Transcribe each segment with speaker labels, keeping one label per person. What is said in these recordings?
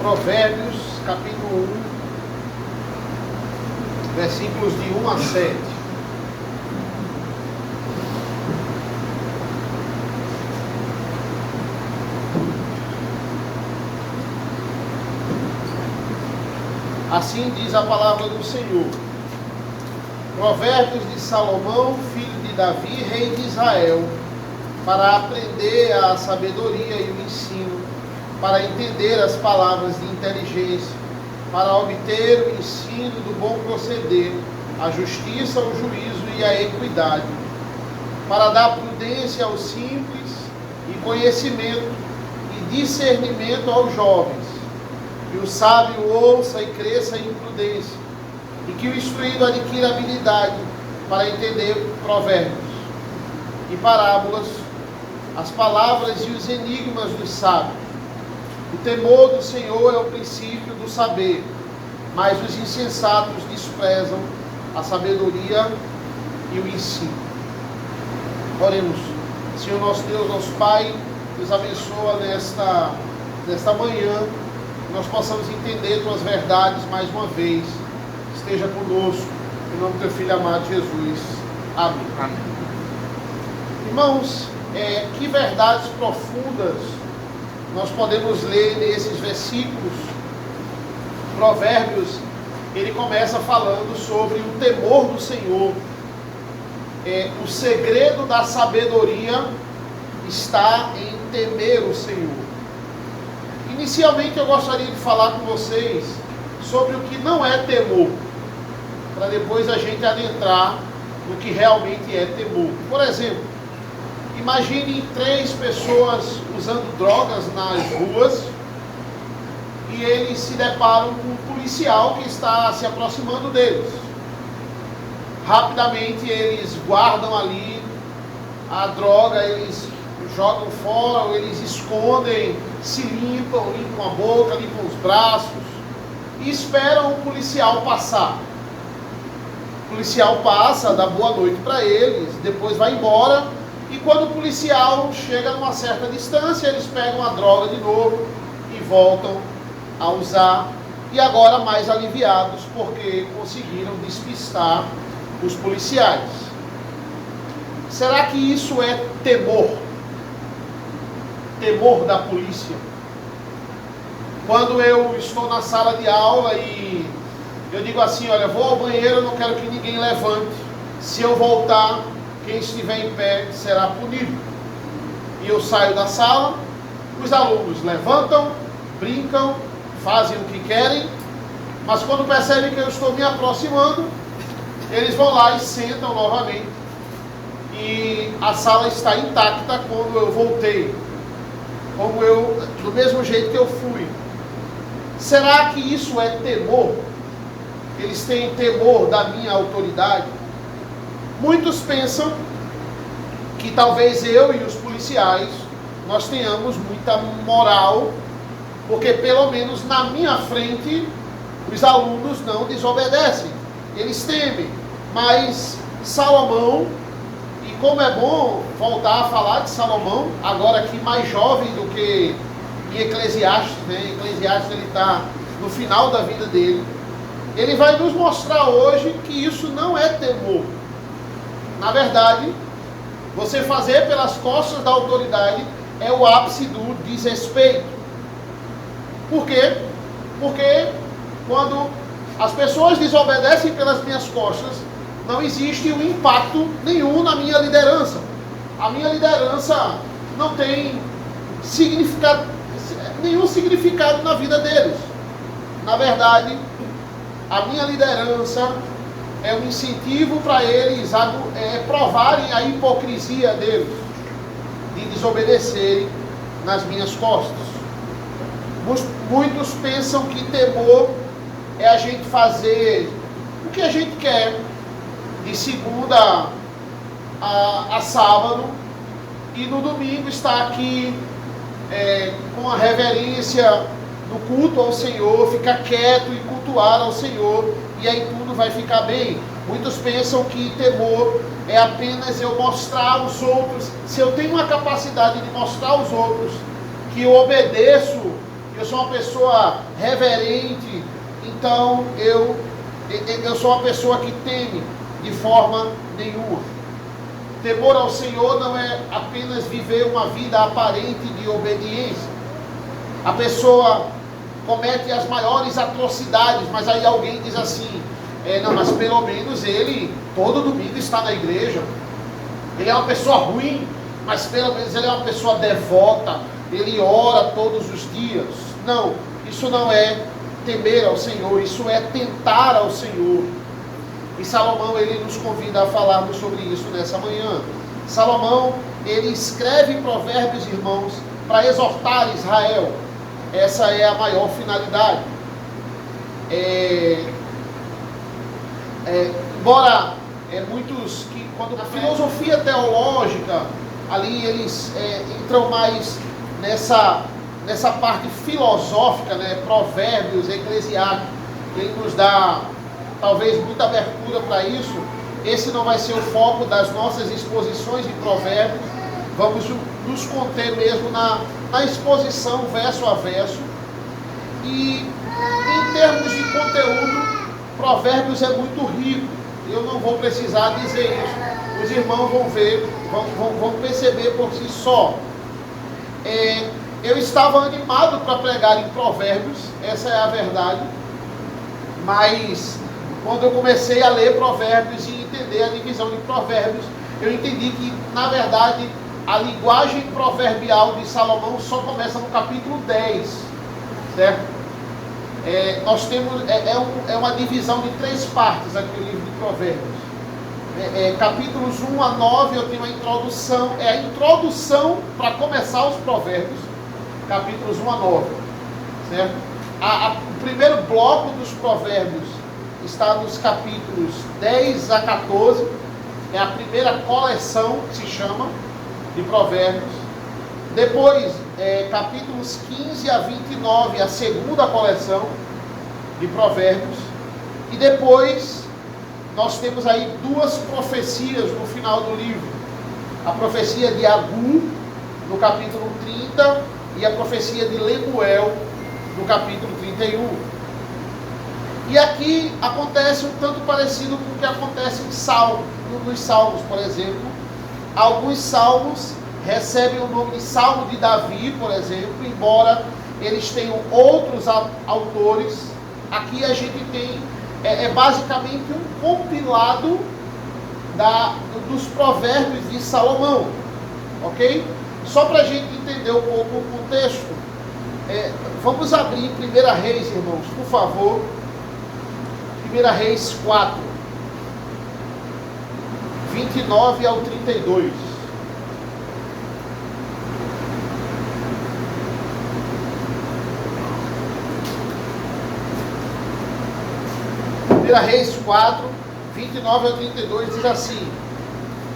Speaker 1: Provérbios, capítulo 1, versículos de 1 a 7. Assim diz a palavra do Senhor. Provérbios de Salomão, filho de Davi, rei de Israel, para aprender a sabedoria e o ensino, para entender as palavras de inteligência, para obter o ensino do bom proceder, a justiça, o juízo e a equidade, para dar prudência aos simples e conhecimento e discernimento aos jovens, que o sábio ouça e cresça em prudência, e que o instruído adquira habilidade para entender provérbios e parábolas, as palavras e os enigmas dos sábios. O temor do Senhor é o princípio do saber, mas os insensatos desprezam a sabedoria e o ensino. Oremos. Senhor nosso Deus, nosso Pai, nos abençoa nesta manhã, que nós possamos entender Tuas verdades mais uma vez. Esteja conosco, em nome do Teu Filho amado Jesus. Amém.
Speaker 2: Amém.
Speaker 1: Irmãos, que verdades profundas nós podemos ler nesses versículos. Provérbios, ele começa falando sobre o temor do Senhor. O segredo da sabedoria está em temer o Senhor. Inicialmente eu gostaria de falar com vocês sobre o que não é temor, para depois a gente adentrar no que realmente é temor. Por exemplo, imagine 3 pessoas usando drogas nas ruas e eles se deparam com um policial que está se aproximando deles. Rapidamente eles guardam ali a droga, eles jogam fora, ou eles escondem, se limpam a boca, limpam os braços e esperam o policial passar. O policial passa, dá boa noite para eles, depois vai embora. E quando o policial chega numa certa distância, eles pegam a droga de novo e voltam a usar. E agora mais aliviados, porque conseguiram despistar os policiais. Será que isso é temor? Temor da polícia? Quando eu estou na sala de aula e eu digo assim, olha, vou ao banheiro, eu não quero que ninguém levante. Se eu voltar, quem estiver em pé será punido. E eu saio da sala, os alunos levantam, brincam, fazem o que querem, mas quando percebem que eu estou me aproximando, eles vão lá e sentam novamente. E a sala está intacta quando eu voltei, do mesmo jeito que eu fui. Será que isso é temor? Eles têm temor da minha autoridade? Muitos pensam que talvez eu e os policiais, nós tenhamos muita moral, porque pelo menos na minha frente, os alunos não desobedecem, eles temem. Mas Salomão, e como é bom voltar a falar de Salomão, agora aqui mais jovem do que em Eclesiastes, né? Eclesiastes ele está no final da vida dele, ele vai nos mostrar hoje que isso não é temor. Na verdade, você fazer pelas costas da autoridade é o ápice do desrespeito. Por quê? Porque quando as pessoas desobedecem pelas minhas costas, não existe um impacto nenhum na minha liderança. A minha liderança não tem nenhum significado na vida deles. Na verdade, a minha liderança é um incentivo para eles provarem a hipocrisia deles, de desobedecerem nas minhas costas. Muitos pensam que temor é a gente fazer o que a gente quer, de segunda a sábado, e no domingo estar aqui com a reverência do culto ao Senhor, ficar quieto e cultuar ao Senhor, e aí tudo vai ficar bem. Muitos pensam que temor é apenas eu mostrar aos outros, se eu tenho uma capacidade de mostrar aos outros que eu obedeço eu sou uma pessoa reverente, então eu sou uma pessoa que teme de forma nenhuma. Temor ao Senhor não é apenas viver uma vida aparente de obediência. A pessoa comete as maiores atrocidades, mas aí alguém diz assim, não, mas pelo menos ele todo domingo está na igreja. Ele é uma pessoa ruim, mas pelo menos ele é uma pessoa devota, ele ora todos os dias. Não, isso não é temer ao Senhor, isso é tentar ao Senhor. E Salomão, ele nos convida a falarmos sobre isso nessa manhã. Salomão, ele escreve provérbios, irmãos, para exortar Israel. Essa é a maior finalidade. Embora muitos que, quando a filosofia teológica, ali eles entram mais nessa parte filosófica, né? Provérbios, Eclesiastes, ele nos dá talvez muita abertura para isso. Esse não vai ser o foco das nossas exposições de provérbios. Vamos nos conter mesmo na exposição verso a verso. E em termos de conteúdo, provérbios é muito rico. Eu não vou precisar dizer isso. Os irmãos vão ver, vão perceber por si só. Eu estava animado para pregar em provérbios, essa é a verdade. Mas quando eu comecei a ler provérbios e entender a divisão de provérbios, eu entendi que, na verdade, a linguagem proverbial de Salomão só começa no capítulo 10, certo? Nós temos, uma divisão de 3 partes aqui, o livro de provérbios. Capítulos 1 a 9 eu tenho a introdução, é a introdução para começar os provérbios, capítulos 1 a 9, certo? O primeiro bloco dos provérbios está nos capítulos 10 a 14, é a primeira coleção que se chama de provérbios. Depois, capítulos 15 a 29, a segunda coleção de provérbios. E depois, nós temos aí 2 profecias no final do livro. A profecia de Agur, no capítulo 30, e a profecia de Lemuel, no capítulo 31. E aqui acontece um tanto parecido com o que acontece nos Salmos, por exemplo. Alguns salmos recebem o nome de Salmo de Davi, por exemplo, embora eles tenham outros autores. Aqui a gente tem basicamente um compilado dos provérbios de Salomão, ok? Só para a gente entender um pouco o contexto, vamos abrir 1 Reis, irmãos, por favor. 1 Reis 4, 29 ao 32. Reis 4, 29 ao 32 diz assim: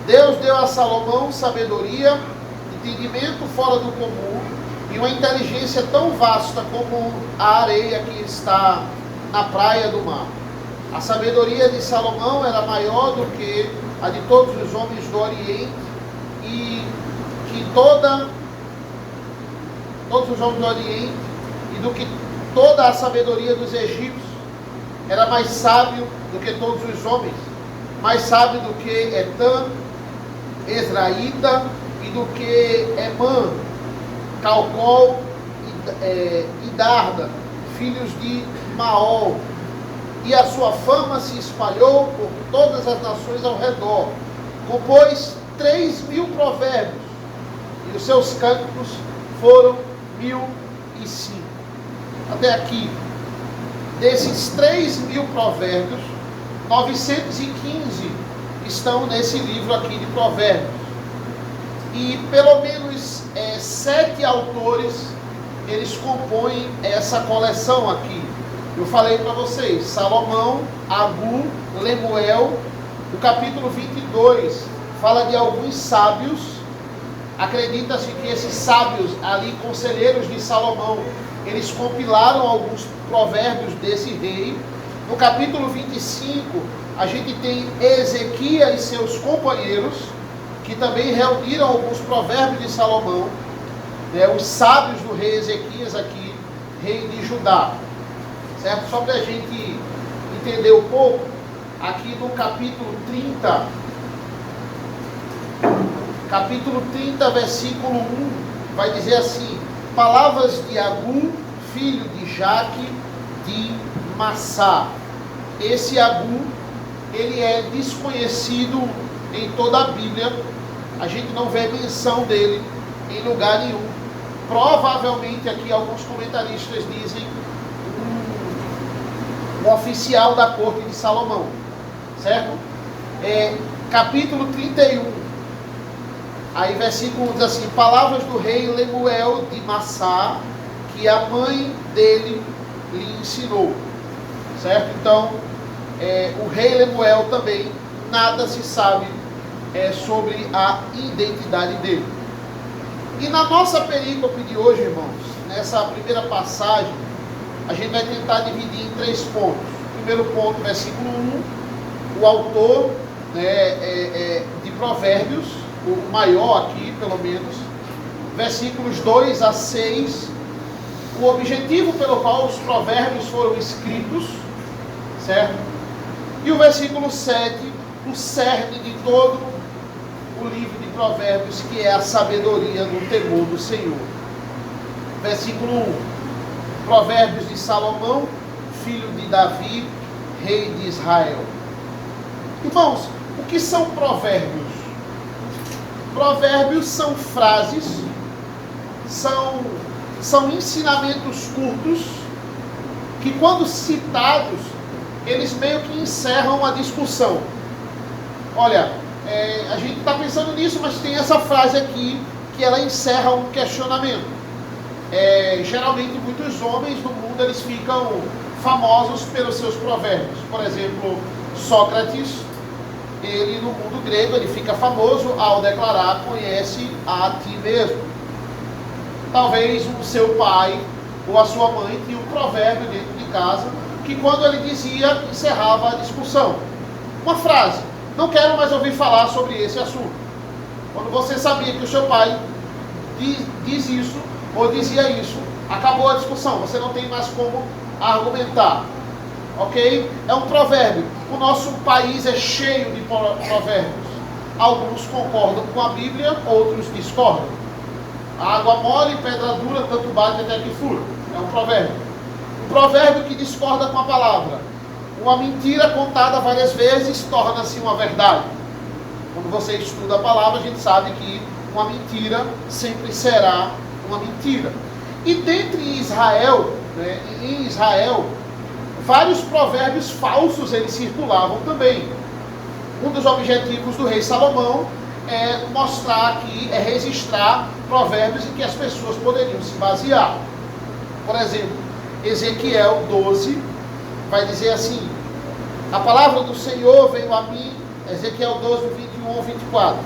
Speaker 1: Deus deu a Salomão sabedoria, entendimento fora do comum e uma inteligência tão vasta como a areia que está na praia do mar. A sabedoria de Salomão era maior do que a de todos os homens do Oriente, e que todos os homens do Oriente, e do que toda a sabedoria dos egípcios. Era mais sábio do que todos os homens, mais sábio do que Etan, Ezraíta, e do que Emã, Calcol e Darda, filhos de Maol. E a sua fama se espalhou por todas as nações ao redor. Compôs 3.000 provérbios, e os seus cânticos foram 1.005. Até aqui. Desses 3.000 provérbios, 915 estão nesse livro aqui de provérbios. E pelo menos 7 autores, eles compõem essa coleção aqui. Eu falei para vocês, Salomão, Agur, Lemuel. O capítulo 22 fala de alguns sábios. Acredita-se que esses sábios ali, conselheiros de Salomão, eles compilaram alguns provérbios desse rei. No capítulo 25, a gente tem Ezequias e seus companheiros, que também reuniram alguns provérbios de Salomão, os sábios do rei Ezequias aqui. rei de Judá. Certo? Só para a gente entender um pouco, aqui no capítulo 30, versículo 1, vai dizer assim: palavras de Agum, filho de Jaque, de Massá. Esse Agum, ele é desconhecido em toda a Bíblia, a gente não vê menção dele em lugar nenhum. Provavelmente aqui alguns comentaristas dizem um oficial da corte de Salomão, certo? Capítulo 31, aí versículo diz assim: palavras do rei Lemuel de Massá, que a mãe dele lhe ensinou, certo? Então, o rei Lemuel também, nada se sabe sobre a identidade dele. E na nossa perícope de hoje, irmãos, nessa primeira passagem, a gente vai tentar dividir em 3 pontos. Primeiro ponto, versículo 1, o autor de Provérbios, o maior aqui, pelo menos, versículos 2 a 6, o objetivo pelo qual os provérbios foram escritos, certo? E o versículo 7, o cerne de todo o livro de Provérbios, que é a sabedoria no temor do Senhor. Versículo 1, Provérbios de Salomão, filho de Davi, rei de Israel. Irmãos, o que são provérbios? Provérbios são frases, são ensinamentos curtos, que quando citados, eles meio que encerram a discussão. Olha, a gente está pensando nisso, mas tem essa frase aqui, que ela encerra um questionamento. Geralmente, muitos homens do mundo, eles ficam famosos pelos seus provérbios. Por exemplo, Sócrates, ele no mundo grego, ele fica famoso ao declarar: conhece a ti mesmo. Talvez o seu pai ou a sua mãe tinha um provérbio dentro de casa, que quando ele dizia, encerrava a discussão. Uma frase: não quero mais ouvir falar sobre esse assunto. Quando você sabia que o seu pai diz isso, ou dizia isso, acabou a discussão, você não tem mais como argumentar. Ok? É um provérbio. O nosso país é cheio de provérbios. Alguns concordam com a Bíblia, outros discordam. Água mole, pedra dura, tanto bate até que fura. É um provérbio. Um provérbio que discorda com a palavra. Uma mentira contada várias vezes torna-se uma verdade. Quando você estuda a palavra, a gente sabe que uma mentira sempre será uma mentira. E dentre Israel, em Israel, vários provérbios falsos eles circulavam também. Um dos objetivos do rei Salomão é mostrar aqui, é registrar provérbios em que as pessoas poderiam se basear. Por exemplo, Ezequiel 12 vai dizer assim: a palavra do Senhor veio a mim, Ezequiel 12, 21 ao 24.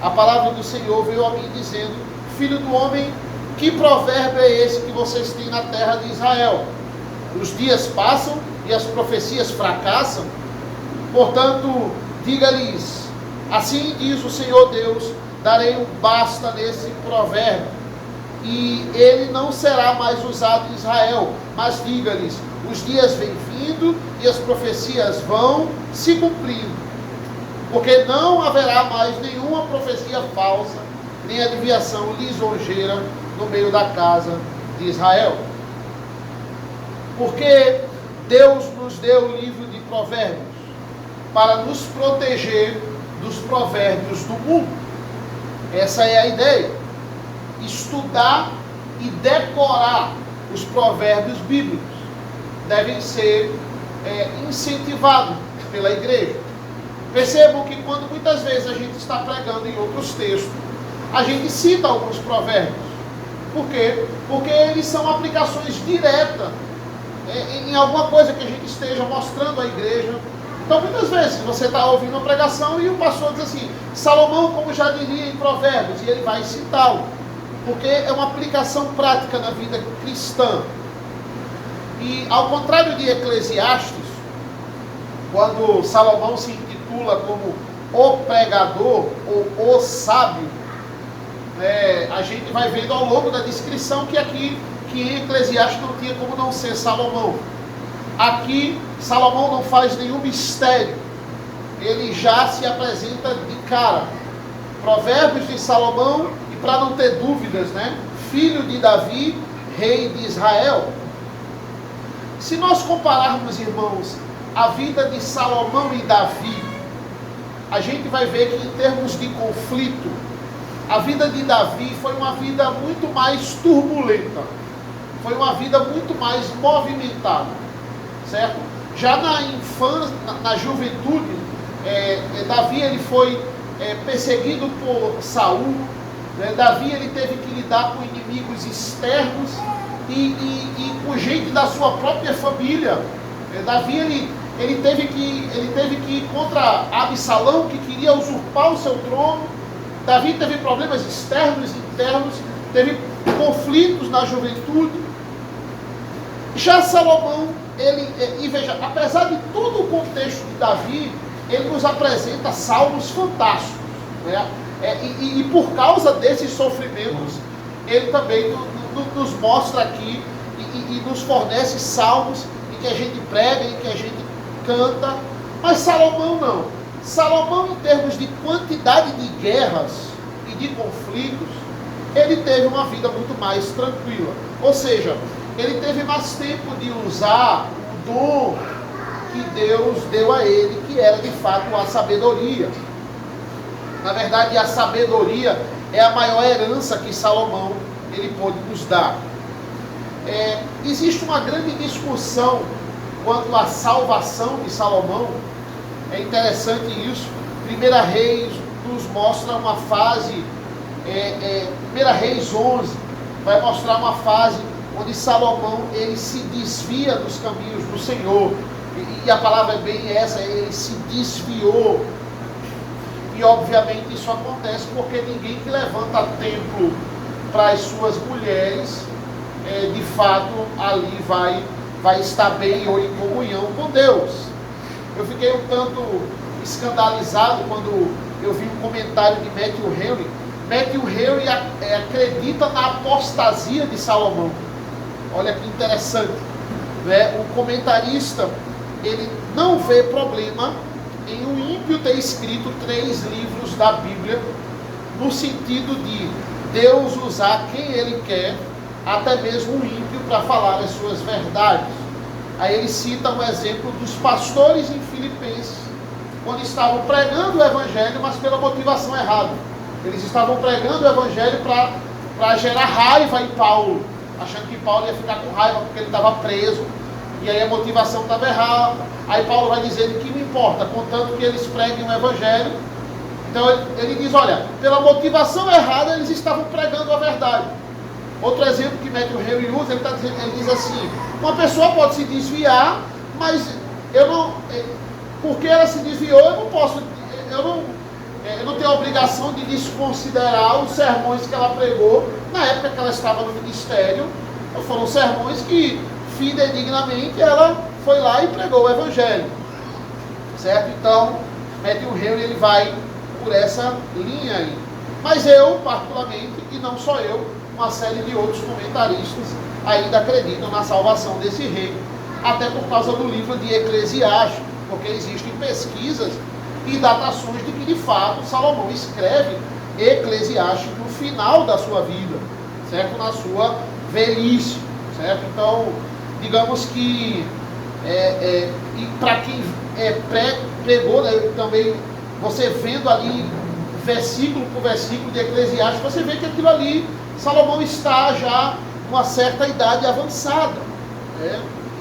Speaker 1: A palavra do Senhor veio a mim dizendo: filho do homem, que provérbio é esse que vocês têm na terra de Israel? Os dias passam e as profecias fracassam. Portanto, diga-lhes: assim diz o Senhor Deus, darei um basta nesse provérbio, e ele não será mais usado em Israel. Mas diga-lhes: os dias vêm vindo e as profecias vão se cumprindo, porque não haverá mais nenhuma profecia falsa, nem adivinhação lisonjeira no meio da casa de Israel. Porque Deus nos deu o livro de provérbios para nos proteger dos provérbios do mundo. Essa é a ideia. Estudar e decorar os provérbios bíblicos devem ser incentivados pela igreja. Percebam que quando muitas vezes a gente está pregando em outros textos, a gente cita alguns provérbios. Por quê? Porque eles são aplicações diretas em alguma coisa que a gente esteja mostrando à igreja. Então, muitas vezes, você está ouvindo uma pregação e o pastor diz assim: Salomão, como já diria em Provérbios, e ele vai citá-lo, porque é uma aplicação prática na vida cristã. E, ao contrário de Eclesiastes, quando Salomão se intitula como o pregador ou o sábio, a gente vai vendo ao longo da descrição que que em Eclesiastes não tinha como não ser Salomão. Aqui, Salomão não faz nenhum mistério. Ele já se apresenta de cara. Provérbios de Salomão, e para não ter dúvidas, né? Filho de Davi, rei de Israel. Se nós compararmos, irmãos, a vida de Salomão e Davi, a gente vai ver que em termos de conflito, a vida de Davi foi uma vida muito mais turbulenta. Foi uma vida muito mais movimentada. Certo? Já na infância, na juventude, Davi ele foi perseguido por Saul. Né? Davi ele teve que lidar com inimigos externos e com gente da sua própria família. Davi ele teve que ir contra Absalão, que queria usurpar o seu trono. Davi teve problemas externos e internos, teve conflitos na juventude. Já Salomão, e veja, apesar de todo o contexto de Davi, ele nos apresenta salmos fantásticos, né? E por causa desses sofrimentos, ele também nos mostra aqui e nos fornece salmos em que a gente prega, em que a gente canta. Mas Salomão não. Salomão, em termos de quantidade de guerras e de conflitos, ele teve uma vida muito mais tranquila. Ou seja, ele teve mais tempo de usar o dom que Deus deu a ele, que era de fato a sabedoria. Na verdade, a sabedoria é a maior herança que Salomão ele pôde nos dar. Existe uma grande discussão quanto à salvação de Salomão. É interessante isso. 1 Reis nos mostra uma fase, 1 Reis 11 vai mostrar uma fase onde Salomão ele se desvia dos caminhos do Senhor. E a palavra é bem essa, ele se desviou. E obviamente isso acontece porque ninguém que levanta templo para as suas mulheres, de fato ali vai estar bem ou em comunhão com Deus. Eu fiquei um tanto escandalizado quando eu vi um comentário de Matthew Henry. Matthew Henry acredita na apostasia de Salomão. Olha que interessante, né? O comentarista ele não vê problema em um ímpio ter escrito 3 livros da Bíblia, no sentido de Deus usar quem ele quer, até mesmo o ímpio, para falar as suas verdades. Aí ele cita um exemplo dos pastores em Filipenses, quando estavam pregando o Evangelho, mas pela motivação errada. Eles estavam pregando o Evangelho para gerar raiva em Paulo, achando que Paulo ia ficar com raiva porque ele estava preso, e aí a motivação estava errada. Aí Paulo vai dizer que não importa, contanto que eles preguem o Evangelho. Então ele diz, olha, pela motivação errada eles estavam pregando a verdade. Outro exemplo que Matthew Henry usa, ele diz assim, uma pessoa pode se desviar, mas porque ela se desviou, eu não tenho a obrigação de desconsiderar os sermões que ela pregou na época que ela estava no ministério. Foram sermões que fidedignamente ela foi lá e pregou o Evangelho, certo? Então Matthew Henry ele vai por essa linha aí. Mas eu particularmente, e não só eu, uma série de outros comentaristas ainda acreditam na salvação desse rei, até por causa do livro de Eclesiastes, porque existem pesquisas e datações de que de fato Salomão escreve Eclesiastes no final da sua vida, certo? Na sua velhice, certo? Então, digamos que e para quem pregou, né, também você vendo ali versículo por versículo de Eclesiastes, você vê que aquilo ali Salomão está já com uma certa idade avançada, né?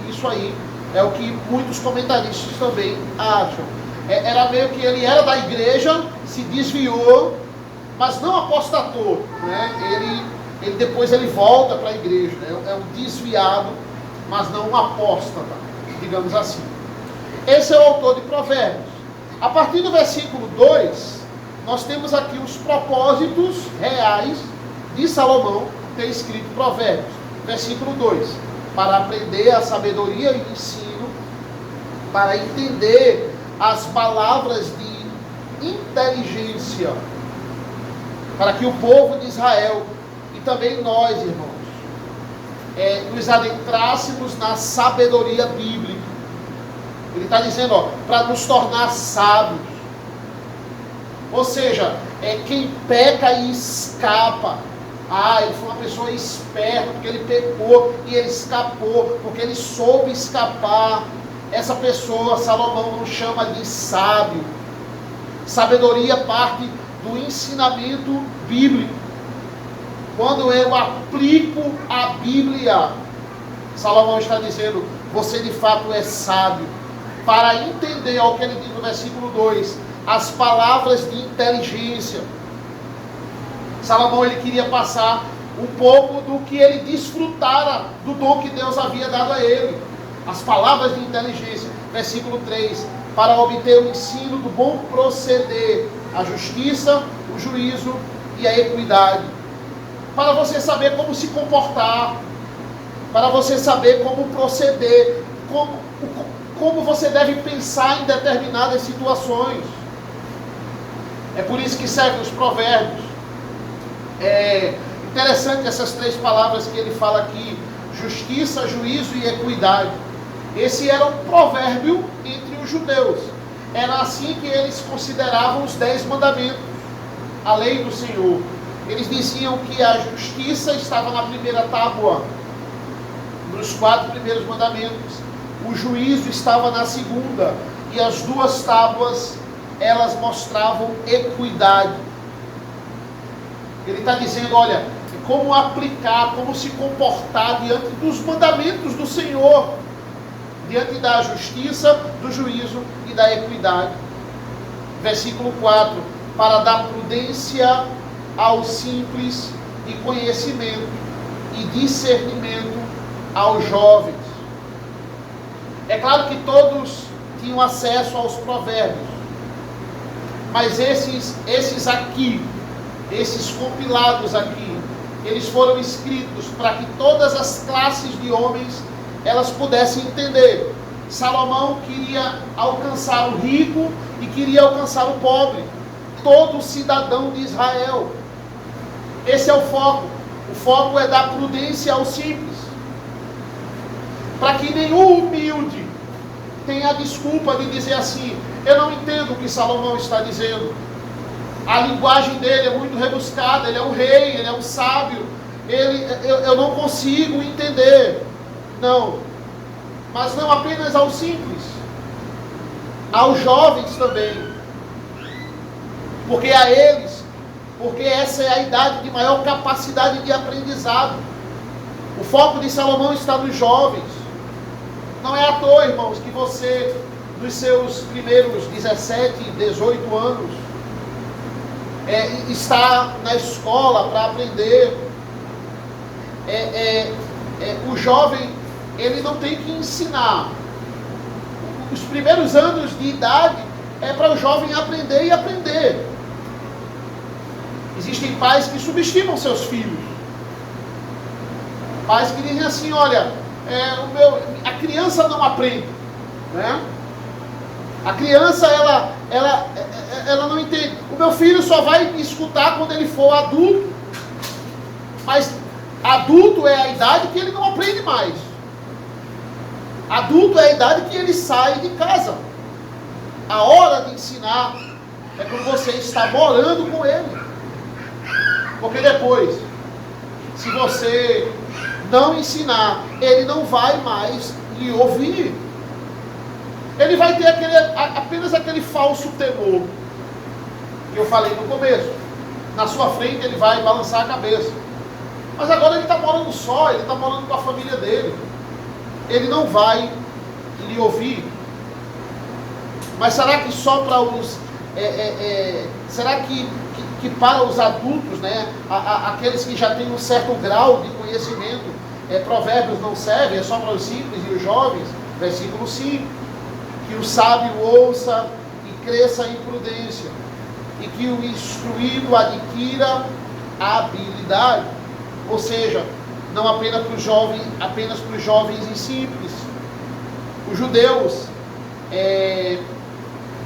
Speaker 1: Isso aí é o que muitos comentaristas também acham. Era meio que ele era da igreja, se desviou, mas não apostatou, né? Ele depois ele volta para a igreja, né? É um desviado, mas não um apóstata, digamos assim. Esse é o autor de Provérbios. A partir do versículo 2, nós temos aqui os propósitos reais de Salomão ter escrito Provérbios. Versículo 2, para aprender a sabedoria e o ensino, para entender as palavras de inteligência, para que o povo de Israel, e também nós, irmãos, nos adentrássemos na sabedoria bíblica. Ele está dizendo, para nos tornar sábios. Ou seja, quem peca e escapa. Ele foi uma pessoa esperta, porque ele pecou e ele escapou, porque ele soube escapar. Essa pessoa, Salomão nos chama de sábio. Sabedoria parte do ensinamento bíblico. Quando eu aplico a Bíblia, Salomão está dizendo, você de fato é sábio. Para entender, o que ele diz no versículo 2, as palavras de inteligência. Salomão, ele queria passar um pouco do que ele desfrutara do dom que Deus havia dado a ele. As palavras de inteligência. Versículo 3, para obter o ensino do bom proceder, a justiça, o juízo e a equidade. Para você saber como se comportar, para você saber como proceder, como você deve pensar em determinadas situações. É por isso que servem os provérbios. É interessante essas três palavras que ele fala aqui: justiça, juízo e equidade. Esse era um provérbio entre os judeus. Era assim que eles consideravam os 10 mandamentos, a lei do Senhor. Eles diziam que a justiça estava na primeira tábua, nos 4 primeiros mandamentos. O juízo estava na segunda. E as 2 tábuas, elas mostravam equidade. Ele está dizendo, olha, como aplicar, como se comportar diante dos mandamentos do Senhor, diante da justiça, do juízo e da equidade. Versículo 4, para dar prudência aos simples e conhecimento e discernimento aos jovens. É claro que todos tinham acesso aos provérbios, mas esses aqui, esses compilados aqui, eles foram escritos para que todas as classes de homens elas pudessem entender. Salomão queria alcançar o rico e queria alcançar o pobre, todo cidadão de Israel. Esse é o foco. O foco é dar prudência ao simples, para que nenhum humilde tenha a desculpa de dizer assim: eu não entendo o que Salomão está dizendo. A linguagem dele é muito rebuscada, ele é um rei, ele é um sábio, eu não consigo entender. Não, mas não apenas aos simples, aos jovens também, porque essa é a idade de maior capacidade de aprendizado. O foco de Salomão está nos jovens. Não é à toa, irmãos, que você, nos seus primeiros 17, 18 anos, está na escola para aprender. O jovem, ele não tem que ensinar. Os primeiros anos de idade é para o jovem aprender e aprender. Existem pais que subestimam seus filhos. Pais que dizem assim: olha, a criança não aprende, né? A criança, ela não entende. O meu filho só vai me escutar quando ele for adulto. Mas adulto é a idade que ele não aprende mais. Adulto é a idade que ele sai de casa. A hora de ensinar é quando você está morando com ele. Porque depois, se você não ensinar, ele não vai mais lhe ouvir. Ele vai ter apenas aquele falso temor que eu falei no começo. Na sua frente ele vai balançar a cabeça. Mas agora ele está morando só, ele está morando com a família dele. Ele não vai lhe ouvir. Mas será que só para os... será que para os adultos, né, aqueles que já têm um certo grau de conhecimento, provérbios não servem, é só para os simples e os jovens? Versículo 5. Que o sábio ouça e cresça em prudência, e que o instruído adquira a habilidade. Ou seja, não apenas para os jovens e simples. Os judeus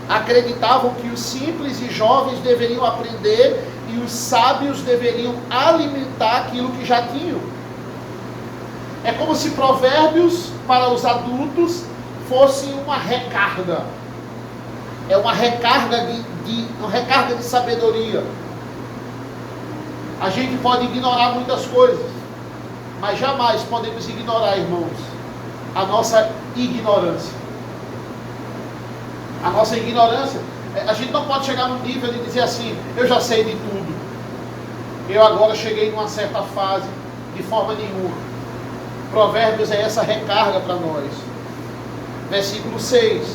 Speaker 1: acreditavam que os simples e jovens deveriam aprender e os sábios deveriam alimentar aquilo que já tinham. É como se Provérbios para os adultos fosse uma recarga. É uma recarga de sabedoria. A gente pode ignorar muitas coisas, mas jamais podemos ignorar, irmãos, a nossa ignorância. A nossa ignorância. A gente não pode chegar no nível de dizer assim, eu já sei de tudo. Eu agora cheguei numa certa fase, de forma nenhuma. Provérbios é essa recarga para nós. Versículo 6.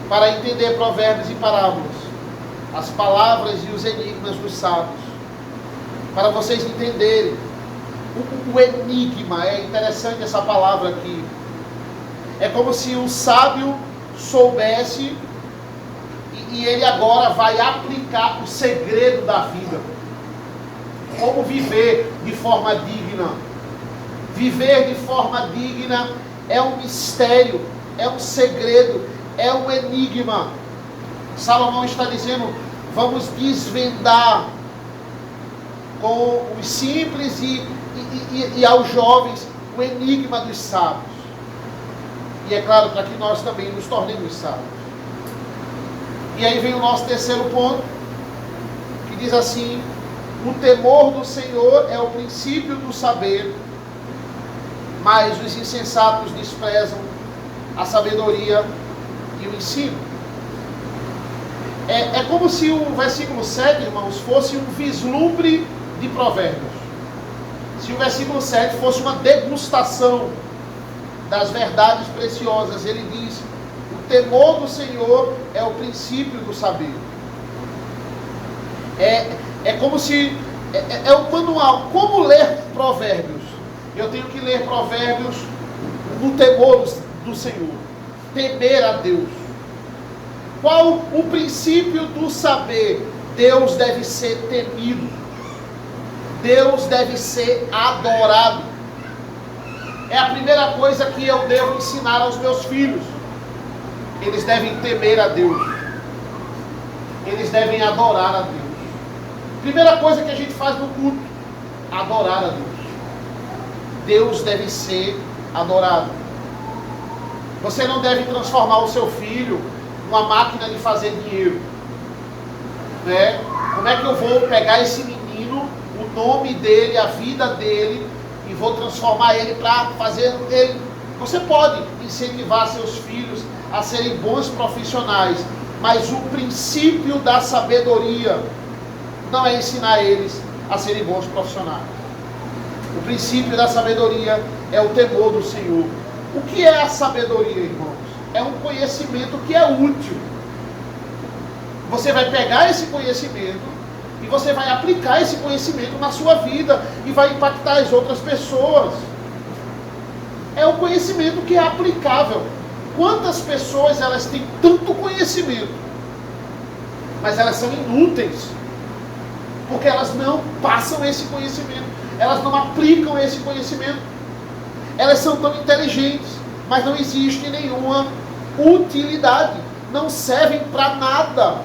Speaker 1: Para entender provérbios e parábolas, as palavras e os enigmas dos sábios. Para vocês entenderem. O enigma, é interessante essa palavra aqui. É como se um sábio soubesse e ele agora vai aplicar o segredo da vida. Como viver de forma digna. Viver de forma digna é um mistério, é um segredo, é um enigma. Salomão está dizendo, vamos desvendar com os simples e aos jovens o enigma dos sábios. E é claro, para que nós também nos tornemos sábios. E aí vem o nosso terceiro ponto, que diz assim, o temor do Senhor é o princípio do saber, mas os insensatos desprezam a sabedoria e o ensino. É como se o versículo 7, irmãos, fosse um vislumbre de Provérbios. Se o versículo 7 fosse uma degustação das verdades preciosas, ele diz, o temor do Senhor é o princípio do saber. É como se, é o manual, como ler Provérbios. Eu tenho que ler Provérbios no temor do Senhor, temer a Deus. Qual o princípio do saber? Deus deve ser temido, Deus deve ser adorado. É a primeira coisa que eu devo ensinar aos meus filhos. Eles devem temer a Deus, eles devem adorar a Deus. Primeira coisa que a gente faz no culto, adorar a Deus. Deus deve ser adorado. Você não deve transformar o seu filho numa máquina de fazer dinheiro, né? Como é que eu vou pegar esse menino, o nome dele, a vida dele, e vou transformar ele para fazer ele? Você pode incentivar seus filhos a serem bons profissionais, mas o princípio da sabedoria não é ensinar eles a serem bons profissionais. O princípio da sabedoria é o temor do Senhor. O que é a sabedoria, irmãos? É um conhecimento que é útil. Você vai pegar esse conhecimento e você vai aplicar esse conhecimento na sua vida e vai impactar as outras pessoas. É um conhecimento que é aplicável. Quantas pessoas elas têm tanto conhecimento, mas elas são inúteis, porque elas não passam esse conhecimento, elas não aplicam esse conhecimento. Elas são tão inteligentes, mas não existe nenhuma utilidade, não servem para nada.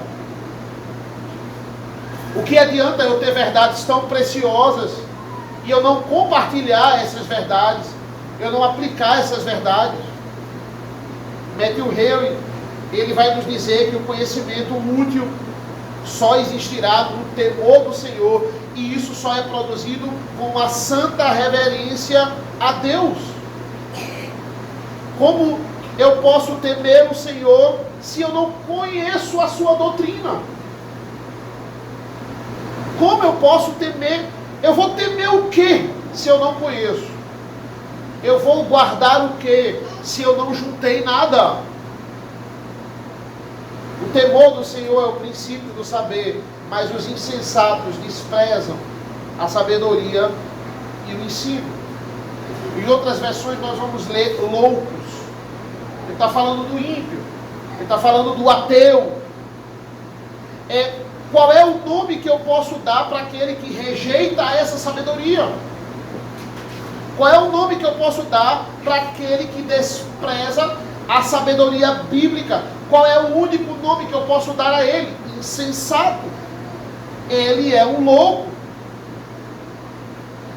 Speaker 1: O que adianta eu ter verdades tão preciosas e eu não compartilhar essas verdades, eu não aplicar essas verdades? Matthew Henry, ele vai nos dizer que o conhecimento útil só existirá no temor do Senhor, e isso só é produzido com uma santa reverência a Deus. Como eu posso temer o Senhor se eu não conheço a sua doutrina? Como eu posso temer? Eu vou temer o quê se eu não conheço? Eu vou guardar o quê se eu não juntei nada? O temor do Senhor é o princípio do saber, mas os insensatos desprezam a sabedoria e o ensino. Em outras versões nós vamos ler loucos. Ele está falando do ímpio, ele está falando do ateu. Qual é o nome que eu posso dar para aquele que rejeita essa sabedoria? Qual é o nome que eu posso dar para aquele que despreza a sabedoria bíblica? Qual é o único nome que eu posso dar a ele? Insensato. Ele é um louco.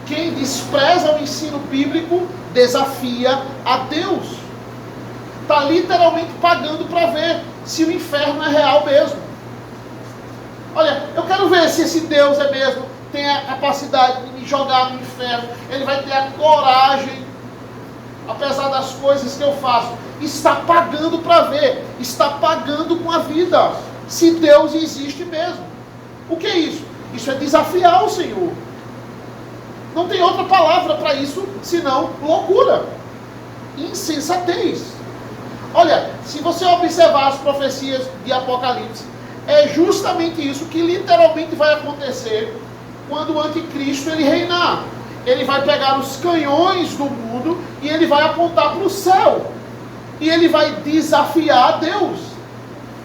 Speaker 1: Quem despreza o ensino bíblico desafia a Deus. Está literalmente pagando para ver se o inferno é real mesmo. Olha, eu quero ver se esse Deus é mesmo, tem a capacidade de me jogar no inferno. Ele vai ter a coragem, apesar das coisas que eu faço. Está pagando para ver, está pagando com a vida, se Deus existe mesmo. O que é isso? Isso é desafiar o Senhor. Não tem outra palavra para isso, senão loucura, insensatez. Olha, se você observar as profecias de Apocalipse, é justamente isso que literalmente vai acontecer quando o anticristo ele reinar. Ele vai pegar os canhões do mundo e ele vai apontar para o céu. E ele vai desafiar a Deus.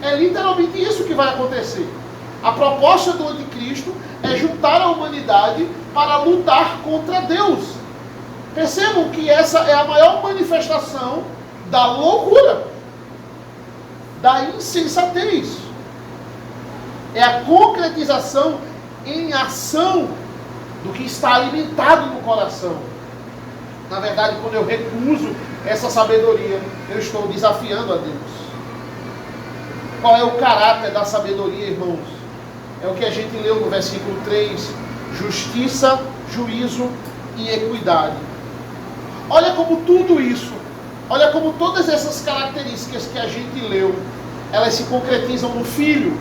Speaker 1: É literalmente isso que vai acontecer. A proposta do anticristo é juntar a humanidade para lutar contra Deus. Percebam que essa é a maior manifestação da loucura, da insensatez. É a concretização em ação do que está alimentado no coração. Na verdade, quando eu recuso essa sabedoria, eu estou desafiando a Deus. Qual é o caráter da sabedoria, irmãos? É o que a gente leu no versículo 3. Justiça, juízo e equidade. Olha como tudo isso, olha como todas essas características que a gente leu, elas se concretizam no Filho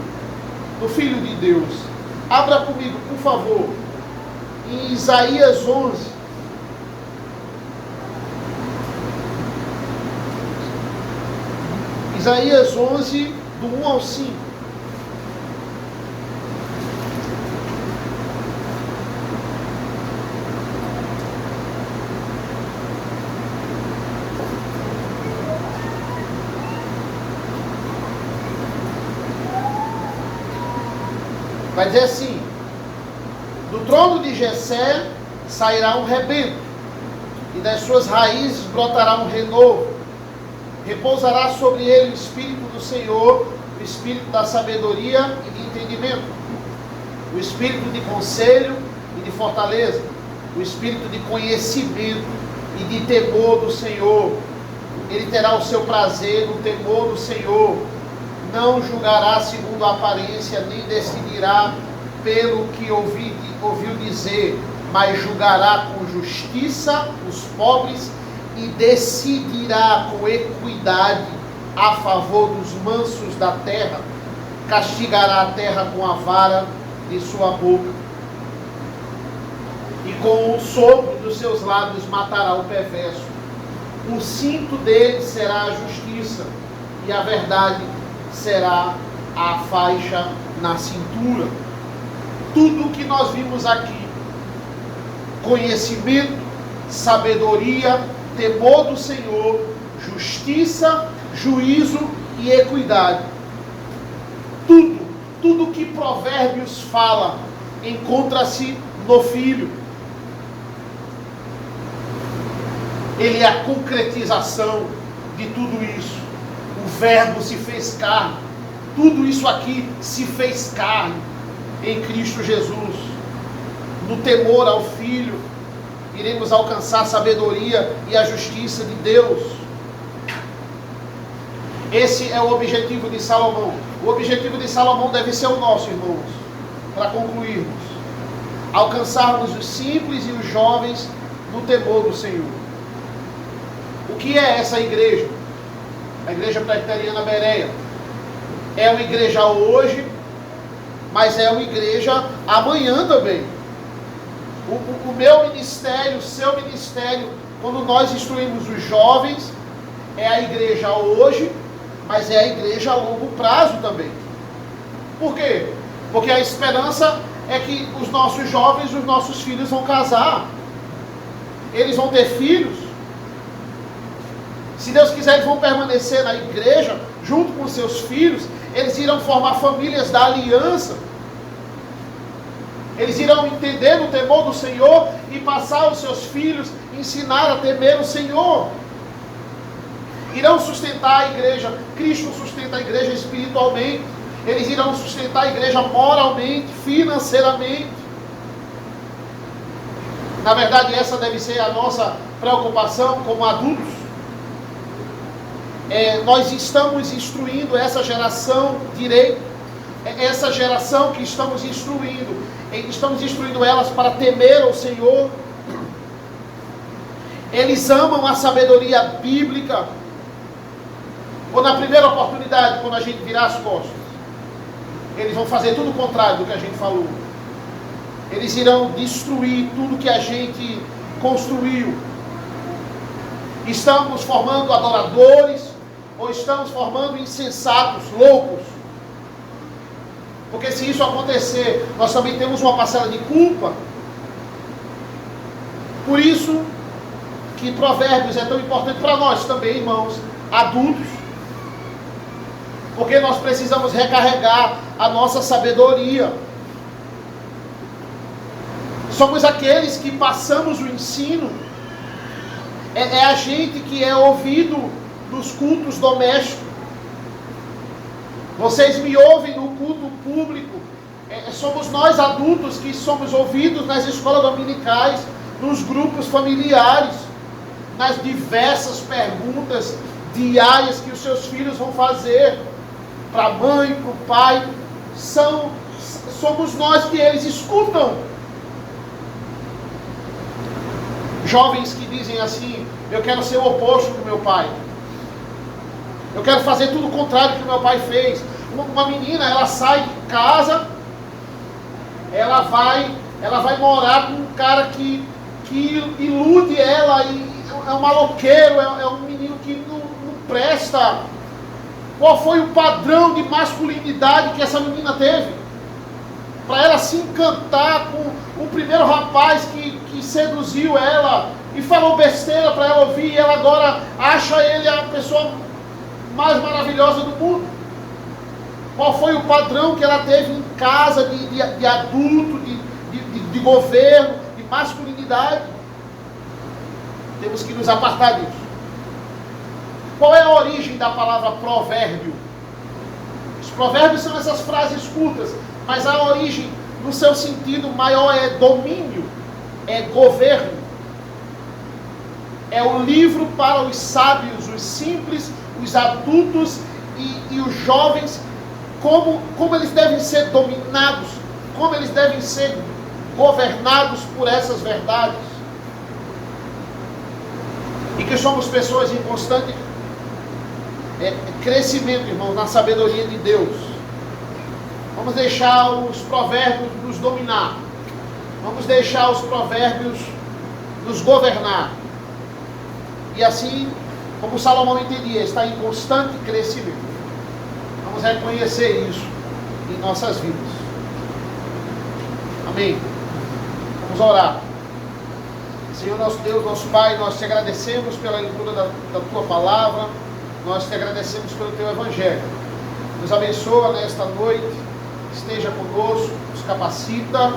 Speaker 1: de Deus. Abra comigo, por favor, em Isaías 11. Isaías 11, do 1 ao 5. Vai dizer assim: do trono de Jessé sairá um rebento, e das suas raízes brotará um renovo. Repousará sobre ele o Espírito do Senhor, o Espírito da sabedoria e de entendimento, o Espírito de conselho e de fortaleza, o Espírito de conhecimento e de temor do Senhor. Ele terá o seu prazer no temor do Senhor. Não julgará segundo a aparência, nem decidirá pelo que ouviu dizer, mas julgará com justiça os pobres e decidirá com equidade a favor dos mansos da terra. Castigará a terra com a vara de sua boca, e com o sopro dos seus lábios matará o perverso. O cinto dele será a justiça, e a verdade será a faixa na cintura. Tudo o que nós vimos aqui, conhecimento, sabedoria, temor do Senhor, justiça, juízo e equidade. Tudo que Provérbios fala encontra-se no Filho. Ele é a concretização de tudo isso. O Verbo se fez carne. Tudo isso aqui se fez carne em Cristo Jesus. No temor ao Filho, iremos alcançar a sabedoria e a justiça de Deus. Esse é o objetivo de Salomão. O objetivo de Salomão deve ser o nosso, irmãos, para concluirmos. Alcançarmos os simples e os jovens no temor do Senhor. O que é essa igreja? A Igreja Presbiteriana Bereia. É uma igreja hoje, mas é uma igreja amanhã também. O meu ministério, o seu ministério, quando nós instruímos os jovens, é a igreja hoje, mas é a igreja a longo prazo também. Por quê? Porque a esperança é que os nossos jovens, os nossos filhos vão casar. Eles vão ter filhos. Se Deus quiser, eles vão permanecer na igreja, junto com seus filhos. Eles irão formar famílias da aliança. Eles irão entender o temor do Senhor e passar aos seus filhos, ensinar a temer o Senhor. Irão sustentar a igreja. Cristo sustenta a igreja espiritualmente. Eles irão sustentar a igreja moralmente, financeiramente. Na verdade, essa deve ser a nossa preocupação como adultos. Nós estamos instruindo essa geração direito, essa geração que estamos instruindo elas para temer ao Senhor. Eles amam a sabedoria bíblica. Ou na primeira oportunidade, quando a gente virar as costas, eles vão fazer tudo o contrário do que a gente falou. Eles irão destruir tudo que a gente construiu. Estamos formando adoradores ou estamos formando insensatos, loucos? Porque se isso acontecer, nós também temos uma parcela de culpa. Por isso que Provérbios é tão importante para nós também, irmãos, adultos. Porque nós precisamos recarregar a nossa sabedoria. Somos aqueles que passamos o ensino. É a gente que é ouvido nos cultos domésticos. Vocês me ouvem no culto público. Somos nós adultos que somos ouvidos nas escolas dominicais, nos grupos familiares, nas diversas perguntas diárias que os seus filhos vão fazer para a mãe, para o pai. Somos nós que eles escutam. Jovens que dizem assim: eu quero ser o oposto do meu pai. Eu quero fazer tudo o contrário do que meu pai fez. Uma menina, ela sai de casa, ela vai morar com um cara que ilude ela, e é um maloqueiro, é um menino que não presta. Qual foi o padrão de masculinidade que essa menina teve? Para ela se encantar com o primeiro rapaz que seduziu ela e falou besteira para ela ouvir, e ela agora acha ele a pessoa mais maravilhosa do mundo. Qual foi o padrão que ela teve em casa de adulto, de governo, de masculinidade? Temos que nos apartar disso. Qual é a origem da palavra provérbio? Os provérbios são essas frases curtas, mas a origem, no seu sentido maior, é domínio, é governo. É o livro para os sábios, os simples, os adultos e os jovens, como eles devem ser dominados, como eles devem ser governados por essas verdades. E que somos pessoas em constante crescimento, irmão, na sabedoria de Deus. Vamos deixar os provérbios nos dominar. Vamos deixar os provérbios nos governar. E assim, como Salomão entendia, está em constante crescimento. Vamos reconhecer isso em nossas vidas. Amém. Vamos orar. Senhor nosso Deus, nosso Pai, nós te agradecemos pela leitura da Tua Palavra. Nós te agradecemos pelo Teu Evangelho. Nos abençoa nesta noite. Esteja conosco, nos capacita,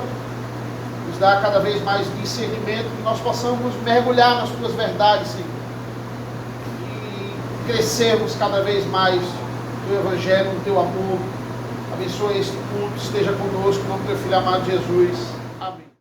Speaker 1: nos dá cada vez mais discernimento, que nós possamos mergulhar nas Tuas verdades, Senhor, e crescermos cada vez mais no Teu Evangelho, no Teu amor. Abençoa este culto, esteja conosco, em nome do Teu Filho amado Jesus.